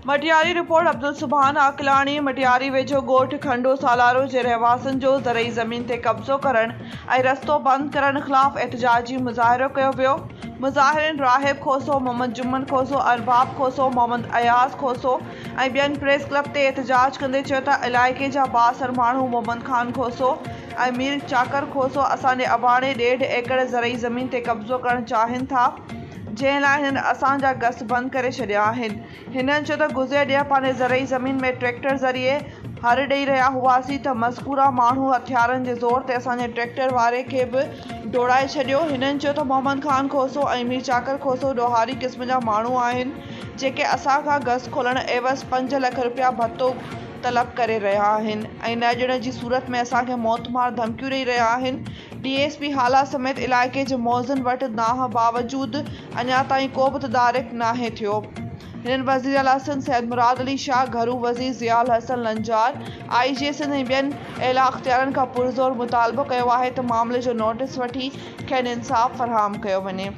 Matiari report Abdul सुभान आकलाणी मटियारी वेझो ॻोठ खंडो सालारो जे रहवासियुनि जो ज़रई ज़मीन ते कब्ज़ो करण ऐं रस्तो बंदि करण ख़िलाफ़ एहतजाजी मुज़ाहिरो कयो वियो। मुज़ाहिरनि राहिब खोसो, मोहम्मद जुम्मन खोसो, अरबाब खोसो, मोहम्मद अयाज़ खोसो ऐं ॿियनि प्रेस क्लब ते एहतजाज कंदे चयो त इलाइक़े जा बासर माण्हू मोहम्मद खान खोसो ऐं मीर चाकर खोसो असांजे अबाणे 1.5 एकड़ ज़रई ज़मीन ते कब्ज़ो करणु चाहिनि था, जंहिं लाइ हिननि असांजा गस बंदि करे छॾिया आहिनि। हिननि चयो त गुज़िरियल ॾींहुं पंहिंजे ज़रई ज़मीन में ट्रैक्टर ज़रिए हर ॾेई रहिया हुआसीं त मज़कूरा माण्हू हथियारनि जे ज़ोर ते असांजे ट्रैक्टर वारे खे बि डोड़ाए छॾियो। हिननि चयो त मोहम्मद खान खोसो ऐं मीर चाकर खोसो ॾोहारी क़िस्म जा माण्हू आहिनि जेके असांखां गस खोलण एवज़ 5 लख रुपया भत्तो तलब करे रहिया आहिनि ऐं न ॾियण जी सूरत में असांखे मौतमार धमकियूं ॾेई रहिया आहिनि। DSP हाला समेत इलाइक़े जे मौज़िन वटि नाह बावजूदि अञा ताईं को बि तदारिक नाहे थियो। हिननि वज़ीर आला सिंध सैयद मुराद अली शाह, घरू वज़ीर ज़ियाउल हसन लंजार, IG सिंध ऐं ॿियनि एला अख़्तियारनि खां पुरज़ोर मुतालबो कयो आहे त मामले जो नोटिस वठी खेनि इंसाफ़ फ़राहम कयो वञे।